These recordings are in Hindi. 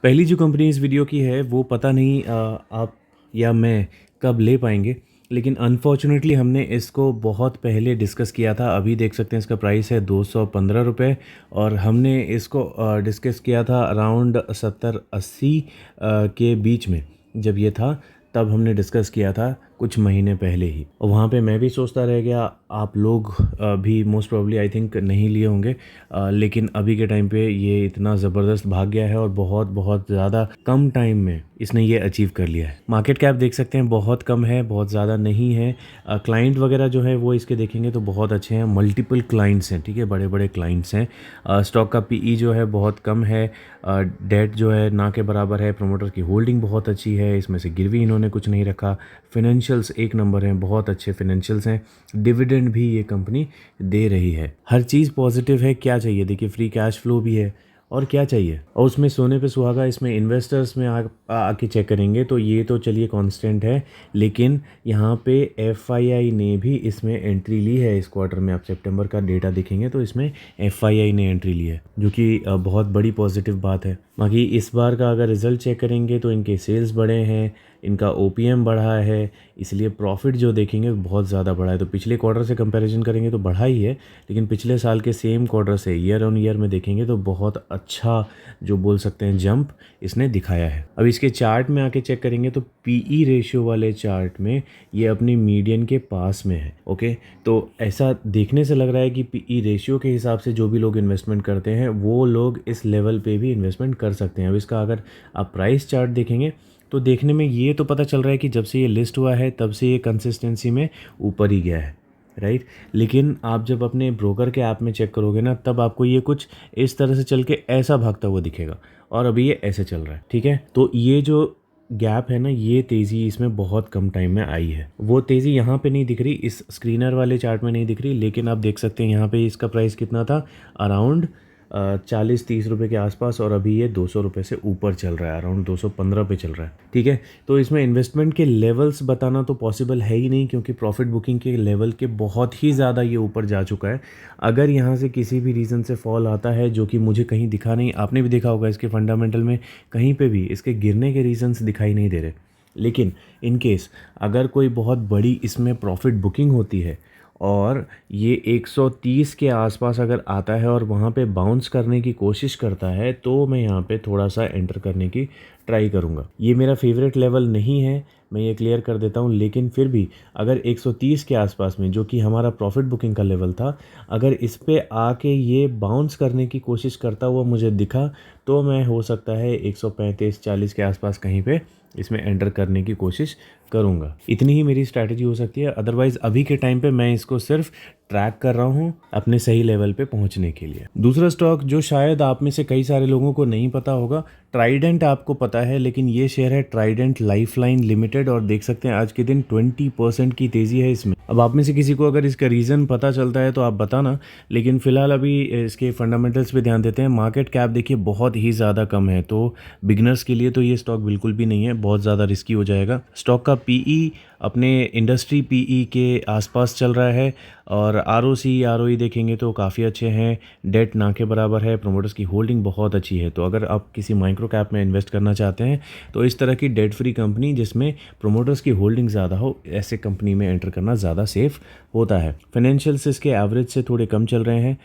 पहली जो कंपनी इस वीडियो की है वो पता नहीं आप या मैं कब ले पाएंगे, लेकिन अनफॉर्चुनेटली हमने इसको बहुत पहले डिस्कस किया था। अभी देख सकते हैं इसका प्राइस है 215 रुपये और हमने इसको डिस्कस किया था अराउंड 70-80 के बीच में। जब ये था तब हमने डिस्कस किया था कुछ महीने पहले ही, और वहाँ पे मैं भी सोचता रह गया, आप लोग भी मोस्ट प्रोबेबली आई थिंक नहीं लिए होंगे। लेकिन अभी के टाइम पे ये इतना ज़बरदस्त भाग गया है और बहुत बहुत ज़्यादा कम टाइम में इसने ये अचीव कर लिया है। मार्केट कैप देख सकते हैं बहुत कम है, बहुत ज़्यादा नहीं है। क्लाइंट वगैरह जो है वो इसके देखेंगे तो बहुत अच्छे हैं, मल्टीपल क्लाइंट्स हैं, ठीक है, बड़े बड़े क्लाइंट्स हैं। स्टॉक का पीई जो है बहुत कम है, डेट जो है ना के बराबर है, प्रोमोटर की होल्डिंग बहुत अच्छी है, इसमें से गिरवी इन्होंने कुछ नहीं रखा, फिनेंशियल्स एक नंबर हैं, बहुत अच्छे फिनेंशियल्स हैं, डिविडेंड भी ये कंपनी दे रही है, हर चीज़ पॉजिटिव है। क्या चाहिए, देखिए फ्री कैश फ्लो भी है, और क्या चाहिए। और उसमें सोने पे सुहागा, इसमें इन्वेस्टर्स में आके चेक करेंगे तो ये तो चलिए कांस्टेंट है, लेकिन यहाँ पे एफआईआई ने भी इसमें एंट्री ली है। इस क्वार्टर में आप सितंबर का डेटा देखेंगे तो इसमें एफआईआई ने एंट्री ली है, जो कि बहुत बड़ी पॉजिटिव बात है। बाकी इस बार का अगर रिज़ल्ट चेक करेंगे तो इनके सेल्स बढ़े हैं, इनका ओपीएम बढ़ा है, इसलिए प्रॉफिट जो देखेंगे बहुत ज़्यादा बढ़ा है। तो पिछले क्वार्टर से कंपैरिजन करेंगे तो बढ़ा ही है, लेकिन पिछले साल के सेम क्वार्टर से ईयर ऑन ईयर में देखेंगे तो बहुत अच्छा जो बोल सकते हैं जंप इसने दिखाया है। अब इसके चार्ट में आके चेक करेंगे तो पीई रेशियो वाले चार्ट में ये अपनी मीडियन के पास में है। ओके, तो ऐसा देखने से लग रहा है कि पीई रेशियो के हिसाब से जो भी लोग इन्वेस्टमेंट करते हैं वो लोग इस लेवल पे भी इन्वेस्टमेंट कर सकते हैं। अब इसका अगर आप प्राइस चार्ट देखेंगे तो देखने में ये तो पता चल रहा है कि जब से ये लिस्ट हुआ है तब से ये कंसिस्टेंसी में ऊपर ही गया है, राइट। लेकिन आप जब अपने ब्रोकर के ऐप में चेक करोगे ना, तब आपको ये कुछ इस तरह से चल के ऐसा भागता हुआ दिखेगा, और अभी ये ऐसे चल रहा है, ठीक है। तो ये जो गैप है ना, ये तेज़ी इसमें बहुत कम टाइम में आई है। वो तेज़ी यहाँ पे नहीं दिख रही, इस स्क्रीनर वाले चार्ट में नहीं दिख रही, लेकिन आप देख सकते हैं यहाँ पे इसका प्राइस कितना था, अराउंड 40-30 रुपये के आसपास, और अभी ये 200 रुपये से ऊपर चल रहा है, अराउंड 215 पे चल रहा है, ठीक है। तो इसमें इन्वेस्टमेंट के लेवल्स बताना तो पॉसिबल है ही नहीं, क्योंकि प्रॉफिट बुकिंग के लेवल के बहुत ही ज़्यादा ये ऊपर जा चुका है। अगर यहाँ से किसी भी रीज़न से फॉल आता है, जो कि मुझे कहीं दिखा नहीं, आपने भी देखा होगा इसके फंडामेंटल में कहीं पर भी इसके गिरने के रीज़न्स दिखाई नहीं दे रहे, लेकिन इन केस अगर कोई बहुत बड़ी इसमें प्रॉफिट बुकिंग होती है और ये 130 के आसपास अगर आता है और वहाँ पे बाउंस करने की कोशिश करता है, तो मैं यहाँ पे थोड़ा सा एंटर करने की ट्राई करूँगा। ये मेरा फेवरेट लेवल नहीं है, मैं ये क्लियर कर देता हूँ, लेकिन फिर भी अगर 130 के आसपास में, जो कि हमारा प्रॉफिट बुकिंग का लेवल था, अगर इस पे आके ये बाउंस करने की कोशिश करता हुआ मुझे दिखा, तो मैं हो सकता है 135-40 के आसपास कहीं पे इसमें एंटर करने की कोशिश करूँगा। इतनी ही मेरी स्ट्रैटेजी हो सकती है। अदरवाइज़ अभी के टाइम पे मैं इसको सिर्फ ट्रैक कर रहा हूँ अपने सही लेवल पे पहुँचने के लिए। दूसरा स्टॉक जो शायद आप में से कई सारे लोगों को नहीं पता होगा, ट्राइडेंट आपको पता है, लेकिन ये शेयर है ट्राइडेंट लाइफलाइन लिमिटेड, और देख सकते हैं आज के दिन 20% की तेज़ी है इसमें। अब आप में से किसी को अगर इसका रीज़न पता चलता है तो आप बताना, लेकिन फ़िलहाल अभी इसके फंडामेंटल्स पे ध्यान देते हैं। मार्केट कैप देखिए बहुत ही ज़्यादा कम है, तो बिगनर्स के लिए तो ये स्टॉक बिल्कुल भी नहीं है, बहुत ज़्यादा रिस्की हो जाएगा। स्टॉक का पीई अपने इंडस्ट्री पीई के आसपास चल रहा है, और आरओसी आरओई देखेंगे तो काफ़ी अच्छे हैं, डेट ना के बराबर है, प्रोमोटर्स की होल्डिंग बहुत अच्छी है। तो अगर आप किसी माइक्रो कैप में इन्वेस्ट करना चाहते हैं तो इस तरह की डेट फ्री कंपनी जिसमें प्रोमोटर्स की होल्डिंग ज़्यादा हो, ऐसे कंपनी में एंटर करना ज़्यादा सेफ होता है। फाइनेंशियल्स इसके एवरेज से थोड़े कम चल रहे हैं,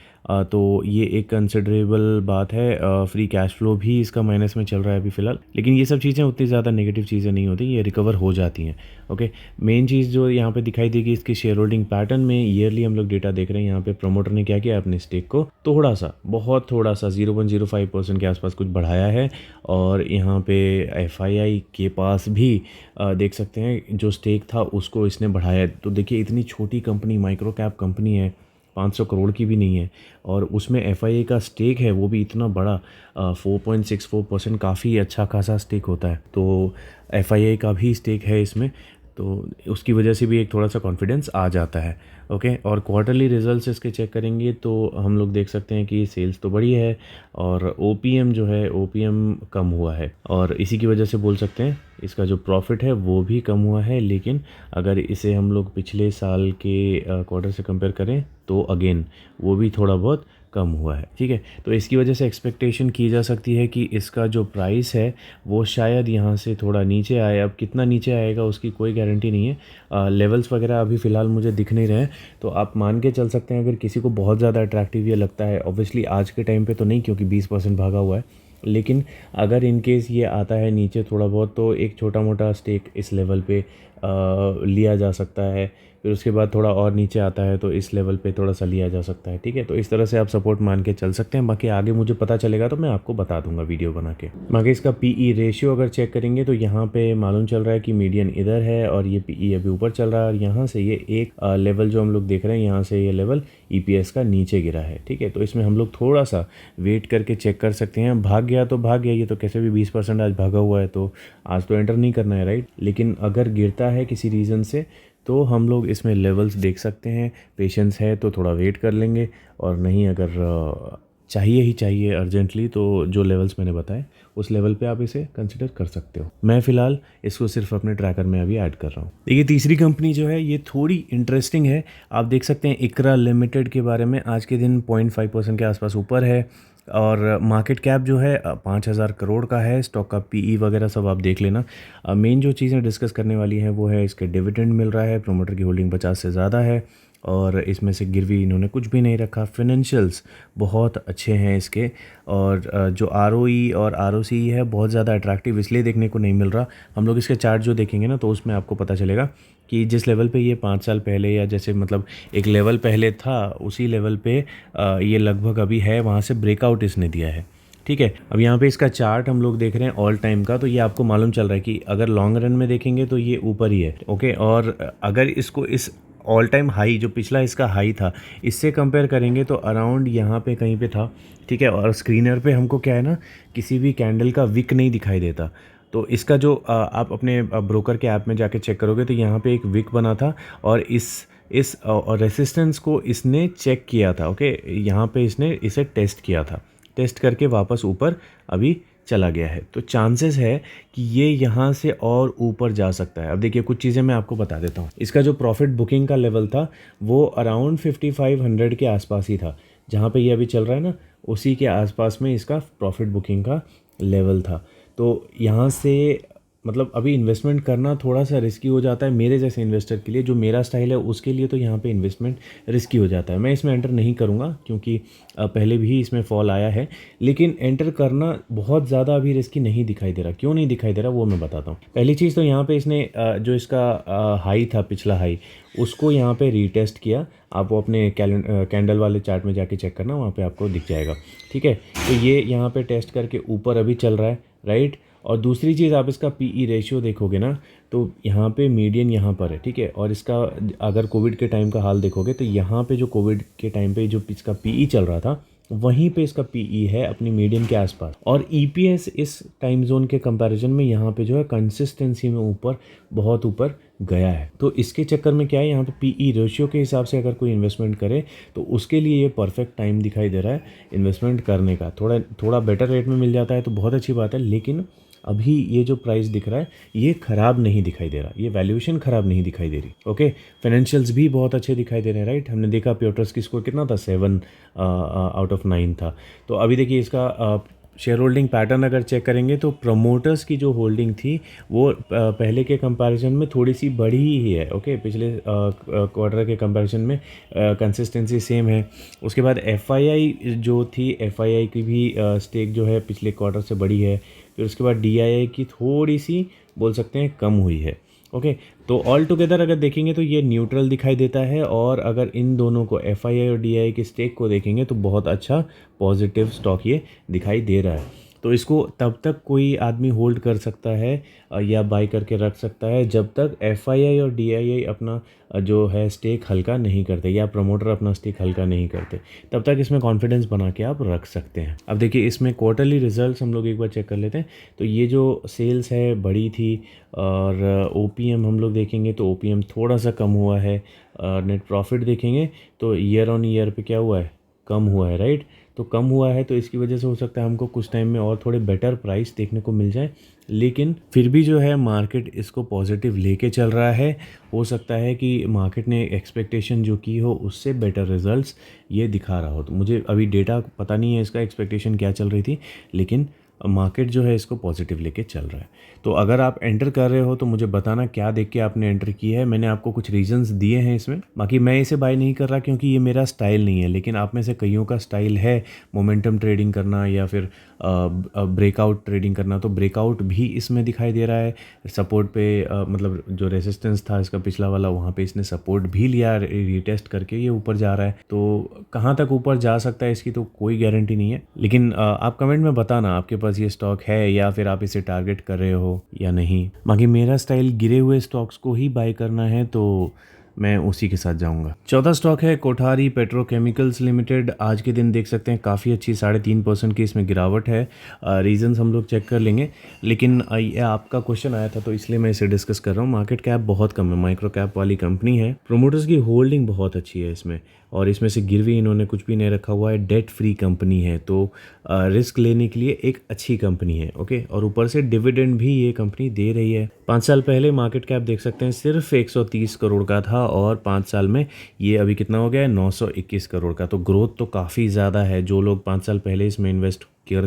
तो ये एक कंसिडरेबल बात है। फ्री कैश फ्लो भी इसका माइनस में चल रहा है अभी फ़िलहाल, लेकिन ये सब चीज़ें उतनी ज़्यादा नेगेटिव चीज़ें नहीं होती, ये रिकवर हो जाती हैं। ओके, मेन चीज़ जो यहाँ पे दिखाई देगी इसकी शेयर होल्डिंग पैटर्न में, ईयरली हम लोग डेटा देख रहे हैं। यहाँ पे प्रमोटर ने क्या किया, अपने स्टेक को थोड़ा सा, बहुत थोड़ा सा 0.05% के आसपास कुछ बढ़ाया है, और यहाँ पे एफआईआई के पास भी देख सकते हैं जो स्टेक था उसको इसने बढ़ाया। तो देखिए इतनी छोटी कंपनी, माइक्रो कैप कंपनी है, 500 करोड़ की भी नहीं है, और उसमें एफआईआई का स्टेक है वो भी इतना बड़ा, 4.64%, काफ़ी अच्छा खासा स्टेक होता है। तो एफआईआई का भी स्टेक है इसमें, तो उसकी वजह से भी एक थोड़ा सा कॉन्फिडेंस आ जाता है। ओके, और क्वार्टरली रिजल्ट्स इसके चेक करेंगे तो हम लोग देख सकते हैं कि सेल्स तो बढ़ी है, और ओपीएम जो है, ओपीएम कम हुआ है, और इसी की वजह से बोल सकते हैं इसका जो प्रॉफिट है वो भी कम हुआ है। लेकिन अगर इसे हम लोग पिछले साल के क्वार्टर से कंपेयर करें तो अगेन वो भी थोड़ा बहुत कम हुआ है, ठीक है। तो इसकी वजह से एक्सपेक्टेशन की जा सकती है कि इसका जो प्राइस है वो शायद यहाँ से थोड़ा नीचे आए। अब कितना नीचे आएगा उसकी कोई गारंटी नहीं है। लेवल्स वगैरह अभी फ़िलहाल मुझे दिख नहीं रहे हैं, तो आप मान के चल सकते हैं अगर किसी को बहुत ज़्यादा अट्रैक्टिव ये लगता है, ऑब्वियसली आज के टाइम पे तो नहीं क्योंकि 20% भागा हुआ है, लेकिन अगर इन केस ये आता है नीचे थोड़ा बहुत तो एक छोटा मोटा स्टेक इस लेवल पे लिया जा सकता है। फिर उसके बाद थोड़ा और नीचे आता है तो इस लेवल पे थोड़ा सा लिया जा सकता है, ठीक है। तो इस तरह से आप सपोर्ट मान के चल सकते हैं। बाकी आगे मुझे पता चलेगा तो मैं आपको बता दूंगा वीडियो बना के। बाकी इसका पीई रेशियो अगर चेक करेंगे तो यहाँ पे मालूम चल रहा है कि मीडियन इधर है और ये पीई अभी ऊपर चल रहा है, और यहाँ से ये एक लेवल जो हम लोग देख रहे हैं यहाँ से ये लेवल ईपीएस का नीचे गिरा है, ठीक है। तो इसमें हम लोग थोड़ा सा वेट करके चेक कर सकते हैं। भाग गया तो भाग गया, ये तो कैसे भी 20% आज भागा हुआ है, तो आज तो एंटर नहीं करना है, राइट। लेकिन अगर गिरता है किसी रीज़न से तो हम लोग इसमें लेवल्स देख सकते हैं। पेशेंस है तो थोड़ा वेट कर लेंगे, और नहीं अगर चाहिए ही चाहिए अर्जेंटली तो जो लेवल्स मैंने बताए उस लेवल पे आप इसे कंसिडर कर सकते हो। मैं फ़िलहाल इसको सिर्फ अपने ट्रैकर में अभी ऐड कर रहा हूँ। देखिए तीसरी कंपनी जो है ये थोड़ी इंटरेस्टिंग है। आप देख सकते हैं इकरा लिमिटेड के बारे में, आज के दिन 0.5% के आसपास ऊपर है, और मार्केट कैप जो है 5,000 करोड़ का है। स्टॉक का पीई वगैरह सब आप देख लेना। मेन जो चीज़ें डिस्कस करने वाली हैं वो है इसके डिविडेंड मिल रहा है, प्रोमोटर की होल्डिंग 50 से ज़्यादा है, और इसमें से गिरवी इन्होंने कुछ भी नहीं रखा। फिनेंशियल्स बहुत अच्छे हैं इसके, और जो आरओई और आरओसी है बहुत ज़्यादा अट्रैक्टिव इसलिए देखने को नहीं मिल रहा। हम लोग इसके चार्ट जो देखेंगे ना तो उसमें आपको पता चलेगा कि जिस लेवल पे ये 5 साल पहले, या जैसे मतलब एक लेवल पहले था उसी लेवल पे ये लगभग अभी है, वहाँ से ब्रेकआउट इसने दिया है, ठीक है। अब यहाँ पे इसका चार्ट हम लोग देख रहे हैं ऑल टाइम का, तो ये आपको मालूम चल रहा है कि अगर लॉन्ग रन में देखेंगे तो ये ऊपर ही है, ओके। और अगर इसको इस ऑल टाइम हाई जो पिछला इसका हाई था इससे कंपेयर करेंगे तो अराउंड यहाँ पे कहीं पे था, ठीक है। और स्क्रीनर पे हमको क्या है ना, किसी भी कैंडल का विक नहीं दिखाई देता। तो इसका जो आप अपने ब्रोकर के ऐप में जाके चेक करोगे तो यहाँ पे एक विक बना था, और इस रेसिस्टेंस को इसने चेक किया था, ओके। यहाँ पे इसने इसे टेस्ट किया था, टेस्ट करके वापस ऊपर अभी चला गया है। तो चांसेस है कि ये यहाँ से और ऊपर जा सकता है। अब देखिए कुछ चीज़ें मैं आपको बता देता हूँ। इसका जो प्रॉफिट बुकिंग का लेवल था वो अराउंड 5500 के आसपास ही था, जहाँ पे ये अभी चल रहा है ना उसी के आसपास में इसका प्रॉफिट बुकिंग का लेवल था। तो यहाँ से मतलब अभी इन्वेस्टमेंट करना थोड़ा सा रिस्की हो जाता है मेरे जैसे इन्वेस्टर के लिए। जो मेरा स्टाइल है उसके लिए तो यहाँ पे इन्वेस्टमेंट रिस्की हो जाता है। मैं इसमें एंटर नहीं करूँगा क्योंकि पहले भी इसमें फॉल आया है, लेकिन एंटर करना बहुत ज़्यादा अभी रिस्की नहीं दिखाई दे रहा। क्यों नहीं दिखाई दे रहा वो मैं बताता हूँ। पहली चीज़ तो यहाँ पे इसने जो इसका हाई था पिछला हाई उसको यहाँ पे रीटेस्ट किया। आप वो अपने कैंडल वाले चार्ट में जाके चेक करना, वहाँ पे आपको दिख जाएगा, ठीक है। तो ये यहाँ पे टेस्ट करके ऊपर अभी चल रहा है, राइट। और दूसरी चीज़ आप इसका पीई रेशियो देखोगे ना तो यहाँ पे मीडियन यहाँ पर है, ठीक है। और इसका अगर कोविड के टाइम का हाल देखोगे तो यहाँ पे जो कोविड के टाइम पे जो इसका पीई चल रहा था वहीं पे इसका पीई है अपनी मीडियन के आसपास, और ईपीएस इस टाइम जोन के कंपैरिजन में यहाँ पे जो है कंसिस्टेंसी में ऊपर बहुत ऊपर गया है। तो इसके चक्कर में क्या है, यहाँ पे पीई रेशियो के हिसाब से अगर कोई इन्वेस्टमेंट करे तो उसके लिए ये परफेक्ट टाइम दिखाई दे रहा है इन्वेस्टमेंट करने का। थोड़ा बेटर रेट में मिल जाता है तो बहुत अच्छी बात है, लेकिन अभी ये जो प्राइस दिख रहा है ये ख़राब नहीं दिखाई दे रहा, ये वैल्यूएशन ख़राब नहीं दिखाई दे रही, ओके। फाइनेंशियल्स भी बहुत अच्छे दिखाई दे रहे हैं, राइट। हमने देखा प्योटर्स की स्कोर कितना था, 7 आउट ऑफ 9 था। तो अभी देखिए इसका शेयर होल्डिंग पैटर्न अगर चेक करेंगे तो प्रमोटर्स की जो होल्डिंग थी वो पहले के कंपैरिजन में थोड़ी सी बढ़ी ही है, ओके। पिछले क्वार्टर के कंपैरिजन में कंसिस्टेंसी सेम है। उसके बाद एफआईआई जो थी, एफआईआई की भी स्टेक जो है पिछले क्वार्टर से बढ़ी है। फिर उसके बाद डीआईआई की थोड़ी सी बोल सकते हैं कम हुई है, ओके। तो ऑल टुगेदर अगर देखेंगे तो ये न्यूट्रल दिखाई देता है, और अगर इन दोनों को एफआईआई और डीआईआई के स्टेक को देखेंगे तो बहुत अच्छा पॉजिटिव स्टॉक ये दिखाई दे रहा है। तो इसको तब तक कोई आदमी होल्ड कर सकता है या बाई करके रख सकता है जब तक एफआईआई और डीआईआई अपना जो है स्टेक हल्का नहीं करते, या प्रमोटर अपना स्टेक हल्का नहीं करते, तब तक इसमें कॉन्फिडेंस बना के आप रख सकते हैं। अब देखिए इसमें क्वार्टरली रिजल्ट्स हम लोग एक बार चेक कर लेते हैं। तो ये जो सेल्स है बड़ी थी, और ओपीएम हम लोग देखेंगे तो ओपीएम थोड़ा सा कम हुआ है। नेट प्रॉफिट देखेंगे तो ईयर ऑन ईयर पे क्या हुआ है, कम हुआ है, राइट। तो कम हुआ है, तो इसकी वजह से हो सकता है हमको कुछ टाइम में और थोड़े बेटर प्राइस देखने को मिल जाए। लेकिन फिर भी जो है मार्केट इसको पॉजिटिव लेके चल रहा है। हो सकता है कि मार्केट ने एक्सपेक्टेशन जो की हो उससे बेटर रिजल्ट्स ये दिखा रहा हो। तो मुझे अभी डेटा पता नहीं है इसका एक्सपेक्टेशन क्या चल रही थी, लेकिन मार्केट जो है इसको पॉजिटिव लेके चल रहा है। तो अगर आप एंटर कर रहे हो तो मुझे बताना क्या देख के आपने एंटर की है। मैंने आपको कुछ रीजंस दिए हैं इसमें, बाकी मैं इसे बाय नहीं कर रहा क्योंकि ये मेरा स्टाइल नहीं है। लेकिन आप में से कईयों का स्टाइल है मोमेंटम ट्रेडिंग करना या फिर ब्रेकआउट ट्रेडिंग करना, तो ब्रेकआउट भी इसमें दिखाई दे रहा है। सपोर्ट पे मतलब जो रेजिस्टेंस था इसका पिछला वाला, वहाँ पे इसने सपोर्ट भी लिया, रीटेस्ट करके ये ऊपर जा रहा है। तो कहाँ तक ऊपर जा सकता है इसकी तो कोई गारंटी नहीं है। लेकिन आप कमेंट में बताना आपके पास ये स्टॉक है या फिर आप इसे टारगेट कर रहे हो या नहीं। बाकी मेरा स्टाइल गिरे हुए स्टॉक्स को ही बाय करना है, तो मैं उसी के साथ जाऊंगा। चौथा स्टॉक है कोठारी पेट्रोकेमिकल्स लिमिटेड। आज के दिन देख सकते हैं काफ़ी अच्छी 3.5% की इसमें गिरावट है। रीजंस हम लोग चेक कर लेंगे, लेकिन ये आपका क्वेश्चन आया था तो इसलिए मैं इसे डिस्कस कर रहा हूँ। मार्केट कैप बहुत कम है, माइक्रो कैप वाली कंपनी है। प्रोमोटर्स की होल्डिंग बहुत अच्छी है इसमें, और इसमें से गिरवी इन्होंने कुछ भी नहीं रखा हुआ है। डेट फ्री कंपनी है, तो रिस्क लेने के लिए एक अच्छी कंपनी है। ओके, और ऊपर से डिविडेंड भी ये कंपनी दे रही है। 5 साल पहले मार्केट कैप देख सकते हैं सिर्फ 130 करोड़ का था, और 5 साल में ये अभी कितना हो गया है, 921 करोड़ का। तो ग्रोथ तो काफ़ी ज़्यादा है। जो लोग 5 साल पहले इसमें इन्वेस्ट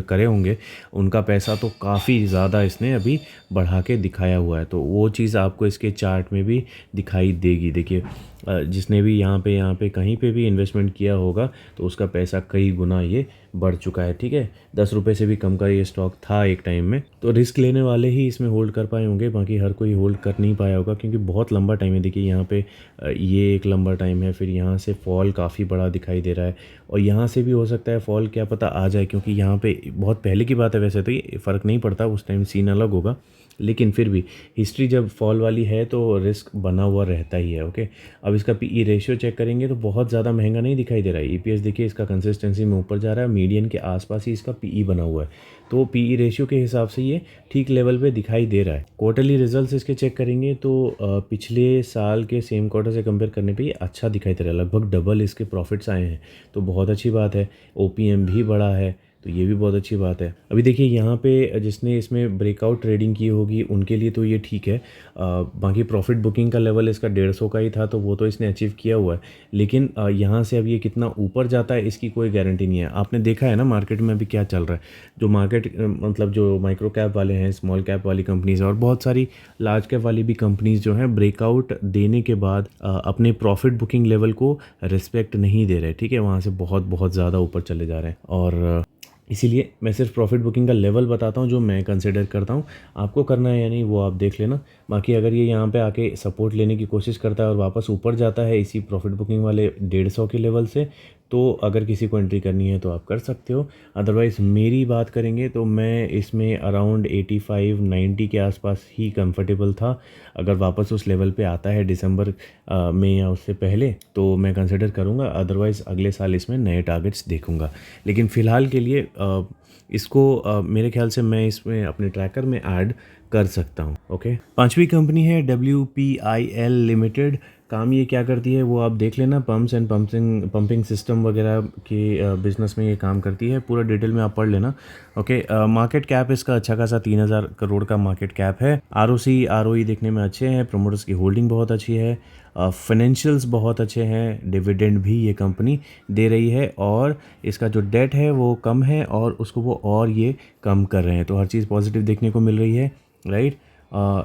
करे होंगे उनका पैसा तो काफ़ी ज़्यादा इसने अभी बढ़ा के दिखाया हुआ है। तो वो चीज़ आपको इसके चार्ट में भी दिखाई देगी। देखिए, जिसने भी यहाँ पे कहीं पे भी इन्वेस्टमेंट किया होगा तो उसका पैसा कई गुना ये बढ़ चुका है। ठीक है, 10 रुपये से भी कम का ये स्टॉक था एक टाइम में। तो रिस्क लेने वाले ही इसमें होल्ड कर पाए होंगे, बाकी हर कोई होल्ड कर नहीं पाया होगा क्योंकि बहुत लंबा टाइम है। देखिए यहाँ पे ये एक लंबा टाइम है, फिर यहाँ से फॉल काफ़ी बड़ा दिखाई दे रहा है, और यहाँ से भी हो सकता है फॉल क्या पता आ जाए, क्योंकि यहाँ पे बहुत पहले की बात है। वैसे तो ये फ़र्क नहीं पड़ता, उस टाइम सीन अलग होगा, लेकिन फिर भी हिस्ट्री जब फॉल वाली है तो रिस्क बना हुआ रहता ही है। ओके, अब इसका पीई रेशियो चेक करेंगे तो बहुत ज़्यादा महंगा नहीं दिखाई दे रहा है। ईपीएस देखिए इसका कंसिस्टेंसी में ऊपर जा रहा है, मीडियन के आसपास ही इसका पीई बना हुआ है, तो पीई रेशियो के हिसाब से ये ठीक लेवल पे दिखाई दे रहा है। क्वार्टरली रिजल्ट्स इसके चेक करेंगे तो पिछले साल के सेम क्वार्टर से कंपेयर करने पे ये अच्छा दिखाई दे रहा है, लगभग डबल इसके प्रॉफिट्स आए हैं, तो बहुत अच्छी बात है। ओपीएम भी बढ़ा है, तो ये भी बहुत अच्छी बात है। अभी देखिए यहाँ पे जिसने इसमें ब्रेकआउट ट्रेडिंग की होगी उनके लिए तो ये ठीक है। बाकी प्रॉफिट बुकिंग का लेवल इसका 150 का ही था, तो वो तो इसने अचीव किया हुआ है। लेकिन यहाँ से अब ये कितना ऊपर जाता है इसकी कोई गारंटी नहीं है। आपने देखा है ना मार्केट में अभी क्या चल रहा है। जो मार्केट मतलब जो माइक्रो कैप वाले हैं, स्मॉल कैप वाली कंपनीज और बहुत सारी लार्ज कैप वाली भी कंपनीज जो हैं ब्रेकआउट देने के बाद अपने प्रॉफिट बुकिंग लेवल को रिस्पेक्ट नहीं दे रहे। ठीक है, वहाँ से बहुत ज़्यादा ऊपर चले जा रहे हैं, और इसीलिए मैं सिर्फ प्रॉफिट बुकिंग का लेवल बताता हूँ जो मैं कंसिडर करता हूँ। आपको करना है या नहीं वो आप देख लेना। बाकी अगर ये यहाँ पे आके सपोर्ट लेने की कोशिश करता है और वापस ऊपर जाता है इसी प्रॉफिट बुकिंग वाले 150 के लेवल से, तो अगर किसी को एंट्री करनी है तो आप कर सकते हो। अदरवाइज़ मेरी बात करेंगे तो मैं इसमें अराउंड 85-90 के आसपास ही कंफर्टेबल था। अगर वापस उस लेवल पे आता है दिसंबर में या उससे पहले तो मैं कंसिडर करूँगा, अदरवाइज़ अगले साल इसमें नए टारगेट्स देखूँगा। लेकिन फ़िलहाल के लिए इसको मेरे ख्याल से मैं इसमें अपने ट्रैकर में ऐड कर सकता हूँ। ओके, पांचवी कंपनी है WPIL लिमिटेड। काम ये क्या करती है वो आप देख लेना। पम्प्स एंड पंपिंग सिस्टम वगैरह के बिज़नेस में ये काम करती है, पूरा डिटेल में आप पढ़ लेना। ओके, मार्केट कैप इसका अच्छा खासा 3000 करोड़ का मार्केट कैप है। ROE देखने में अच्छे हैं, प्रोमोटर्स की होल्डिंग बहुत अच्छी है, फाइनेंशियल्स बहुत अच्छे हैं, डिविडेंड भी ये कंपनी दे रही है, और इसका जो डेट है वो कम है और उसको वो और ये कम कर रहे हैं, तो हर चीज़ पॉजिटिव देखने को मिल रही है। राइट,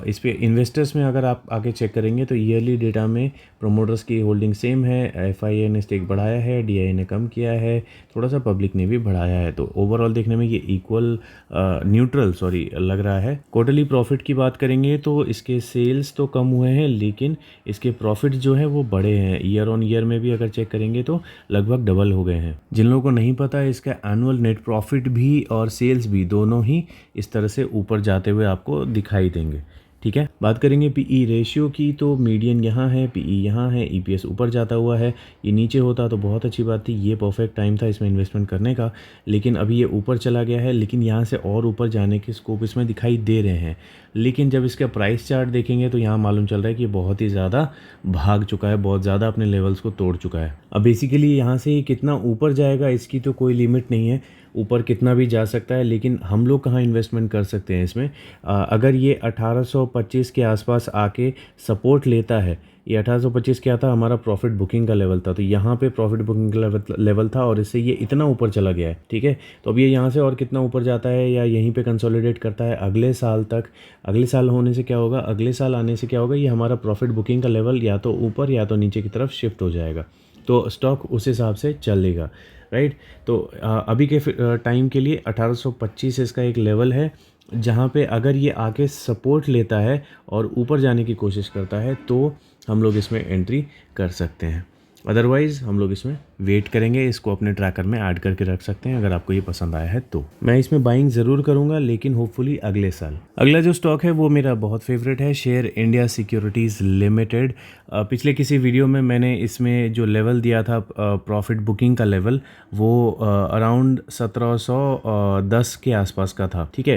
इस पे इन्वेस्टर्स में अगर आप आगे चेक करेंगे तो ईयरली डेटा में प्रोमोटर्स की होल्डिंग सेम है, FIA ने स्टेक बढ़ाया है, DIA ने कम किया है, थोड़ा सा पब्लिक ने भी बढ़ाया है, तो ओवरऑल देखने में ये इक्वल न्यूट्रल लग रहा है। क्वार्टरली प्रॉफिट की बात करेंगे तो इसके सेल्स तो कम हुए हैं लेकिन इसके प्रॉफिट जो है वो बढ़े हैं। ईयर ऑन ईयर में भी अगर चेक करेंगे तो लगभग डबल हो गए हैं। जिन लोगों को नहीं पता है, इसका एनुअल नेट प्रॉफिट भी और सेल्स भी दोनों ही इस तरह से ऊपर जाते हुए आपको दिखाई देंगे। ठीक है। बात करेंगे पीई रेशियो की, तो मीडियन यहाँ है, पीई यहाँ है, ईपीएस ऊपर जाता हुआ है। ये नीचे होता तो बहुत अच्छी बात थी, ये परफेक्ट टाइम था इसमें इन्वेस्टमेंट करने का, लेकिन अभी ये ऊपर चला गया है। लेकिन यहाँ से और ऊपर जाने के स्कोप इसमें दिखाई दे रहे हैं, लेकिन जब इसका प्राइस चार्ट देखेंगे तो यहाँ मालूम चल रहा है कि बहुत ही ज़्यादा भाग चुका है, बहुत ज़्यादा अपने लेवल्स को तोड़ चुका है। अब बेसिकली यहाँ से ये कितना ऊपर जाएगा इसकी तो कोई लिमिट नहीं है, ऊपर कितना भी जा सकता है, लेकिन हम लोग कहाँ इन्वेस्टमेंट कर सकते हैं इसमें। अगर ये 1825 के आसपास आके सपोर्ट लेता है, ये 1825 क्या था, हमारा प्रॉफिट बुकिंग का लेवल था, तो यहाँ पे प्रॉफिट बुकिंग का लेवल था और इससे ये इतना ऊपर चला गया है। ठीक है, तो अब ये यहाँ से और कितना ऊपर जाता है या यहीं पे कंसोलिडेट करता है अगले साल तक। अगले साल होने से क्या होगा, अगले साल आने से क्या होगा, ये हमारा प्रॉफिट बुकिंग का लेवल या तो ऊपर या तो नीचे की तरफ शिफ्ट हो जाएगा, तो स्टॉक उस हिसाब से चलेगा, राइट। तो अभी के टाइम के लिए 1825 इसका एक लेवल है, जहाँ पे अगर ये आके सपोर्ट लेता है और ऊपर जाने की कोशिश करता है तो हम लोग इसमें एंट्री कर सकते हैं। अदरवाइज़ हम लोग इसमें वेट करेंगे, इसको अपने ट्रैकर में ऐड करके रख सकते हैं अगर आपको ये पसंद आया है तो। मैं इसमें बाइंग ज़रूर करूँगा, लेकिन होपफुली अगले साल। अगला जो स्टॉक है वो मेरा बहुत फेवरेट है, शेयर इंडिया सिक्योरिटीज़ लिमिटेड। पिछले किसी वीडियो में मैंने इसमें जो लेवल दिया था प्रॉफिट बुकिंग का लेवल, वो अराउंड 1710 के आसपास का था। ठीक है,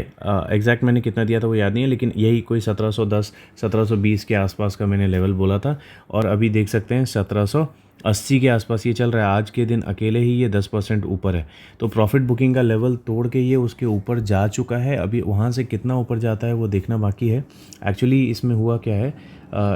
एग्जैक्ट मैंने कितना दिया था वो याद नहीं है, लेकिन यही कोई 1710 1720 के आसपास का मैंने लेवल बोला था। और अभी देख सकते हैं 1780 के आसपास ये चल रहा है। आज के दिन अकेले ही ये 10% ऊपर है, तो प्रॉफिट बुकिंग का लेवल तोड़ के ये उसके ऊपर जा चुका है। अभी वहाँ से कितना ऊपर जाता है वो देखना बाकी है। एक्चुअली इसमें हुआ क्या है,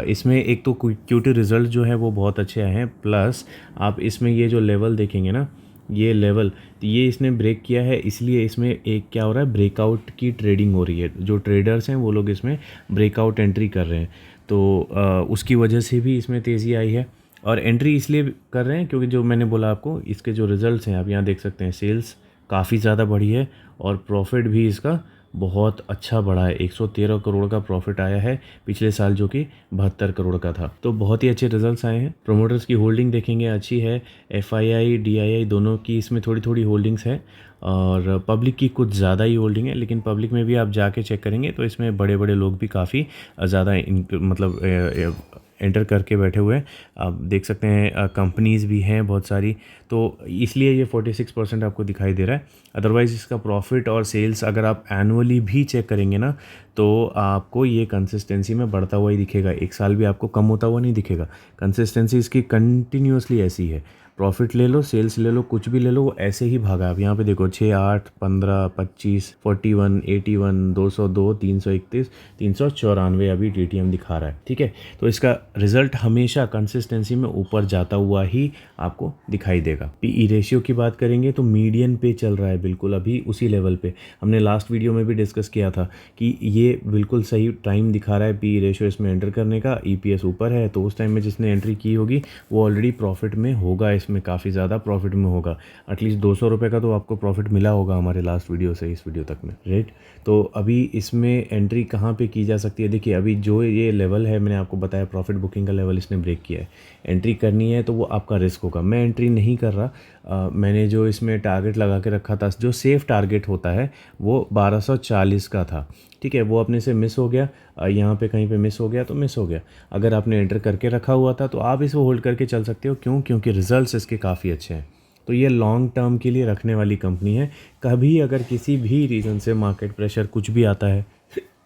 इसमें एक तो क्यूटी रिज़ल्ट जो है वो बहुत अच्छे आए हैं, प्लस आप इसमें ये जो लेवल देखेंगे ना, ये लेवल तो ये इसने ब्रेक किया है, इसलिए इसमें एक क्या हो रहा है, ब्रेकआउट की ट्रेडिंग हो रही है। जो ट्रेडर्स हैं वो लोग इसमें ब्रेकआउट एंट्री कर रहे हैं, तो उसकी वजह से भी इसमें तेज़ी आई है। और एंट्री इसलिए कर रहे हैं क्योंकि जो मैंने बोला आपको, इसके जो रिज़ल्ट्स हैं आप यहाँ देख सकते हैं, सेल्स काफ़ी ज़्यादा बढ़ी है और प्रॉफिट भी इसका बहुत अच्छा बढ़ा है। 113 करोड़ का प्रॉफिट आया है पिछले साल, जो कि 72 करोड़ का था। तो बहुत ही अच्छे रिजल्ट्स आए हैं। प्रोमोटर्स की होल्डिंग देखेंगे अच्छी है, एफआईआई डीआईआई दोनों की इसमें थोड़ी थोड़ी होल्डिंग्स हैं, और पब्लिक की कुछ ज़्यादा ही होल्डिंग है। लेकिन पब्लिक में भी आप जाके चेक करेंगे तो इसमें बड़े बड़े लोग भी काफ़ी ज़्यादा मतलब एंटर करके बैठे हुए हैं। आप देख सकते हैं कंपनीज़ भी हैं बहुत सारी, तो इसलिए ये 46% आपको दिखाई दे रहा है। अदरवाइज़ इसका प्रॉफिट और सेल्स अगर आप एनुअली भी चेक करेंगे ना, तो आपको ये कंसिस्टेंसी में बढ़ता हुआ ही दिखेगा। एक साल भी आपको कम होता हुआ नहीं दिखेगा। कंसिस्टेंसी इसकी कंटिन्यूसली ऐसी है। प्रॉफिट ले लो, सेल्स ले लो, कुछ भी ले लो, वो ऐसे ही भागा। आप यहाँ पे देखो 6, 8, 15, 25, 41, 81, 202, 331, 394 अभी टीटीएम दिखा रहा है। ठीक है, तो इसका रिजल्ट हमेशा कंसिस्टेंसी में ऊपर जाता हुआ ही आपको दिखाई देगा। पीई रेशियो की बात करेंगे तो मीडियन पे चल रहा है, बिल्कुल अभी उसी लेवल पे। हमने लास्ट वीडियो में भी डिस्कस किया था कि ये बिल्कुल सही टाइम दिखा रहा है पीई रेशियो इसमें एंटर करने का। ईपीएस ऊपर है, तो उस टाइम में जिसने एंट्री की होगी वो ऑलरेडी प्रॉफिट में होगा, इसमें काफ़ी ज़्यादा प्रॉफिट में होगा। एटलीस्ट 200 रुपये का तो आपको प्रॉफिट मिला होगा हमारे लास्ट वीडियो से इस वीडियो तक में, राइट। तो अभी इसमें एंट्री कहाँ पे की जा सकती है, देखिए अभी जो ये लेवल है मैंने आपको बताया प्रॉफिट बुकिंग का लेवल इसने ब्रेक किया है। एंट्री करनी है तो वो आपका रिस्क होगा। मैं एंट्री नहीं कर रहा। मैंने जो इसमें टारगेट लगा के रखा था, जो सेफ़ टारगेट होता है वो 1240 का था। ठीक है, वो अपने से मिस हो गया, यहाँ पे कहीं पे मिस हो गया तो मिस हो गया। अगर आपने एंटर करके रखा हुआ था तो आप इसको होल्ड करके चल सकते हो। क्यों? क्योंकि रिजल्ट्स इसके काफ़ी अच्छे हैं। तो ये लॉन्ग टर्म के लिए रखने वाली कंपनी है। कभी अगर किसी भी रीज़न से मार्केट प्रेशर कुछ भी आता है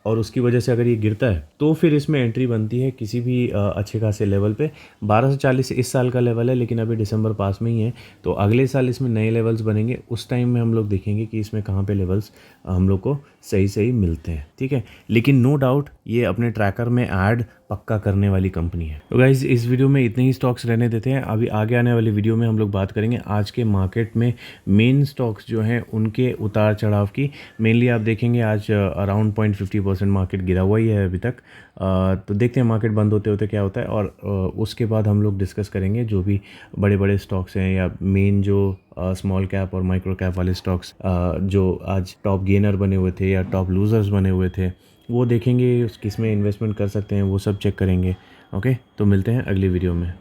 और उसकी वजह से अगर ये गिरता है तो फिर इसमें एंट्री बनती है किसी भी अच्छे खासे लेवल पे। 1240 इस साल का लेवल है, लेकिन अभी दिसंबर पास में ही है, तो अगले साल इसमें नए लेवल्स बनेंगे। उस टाइम में हम लोग देखेंगे कि इसमें कहाँ पे लेवल्स हम लोग को सही सही मिलते हैं। ठीक है, लेकिन नो डाउट ये अपने ट्रैकर में ऐड पक्का करने वाली कंपनी है। तो गाइज़ इस वीडियो में इतने ही स्टॉक्स रहने देते हैं। अभी आगे आने वाली वीडियो में हम लोग बात करेंगे आज के मार्केट में मेन स्टॉक्स जो हैं उनके उतार चढ़ाव की। मेनली आप देखेंगे आज अराउंड 0.50% मार्केट गिरा हुआ ही है अभी तक। तो देखते हैं मार्केट बंद होते होते क्या होता है, और उसके बाद हम लोग डिस्कस करेंगे जो भी बड़े बड़े स्टॉक्स हैं या मेन जो स्मॉल कैप और माइक्रो कैप वाले स्टॉक्स जो आज टॉप गेनर बने हुए थे या टॉप लूजर्स बने हुए थे, वो देखेंगे किस में इन्वेस्टमेंट कर सकते हैं, वो सब चेक करेंगे। ओके, तो मिलते हैं अगली वीडियो में।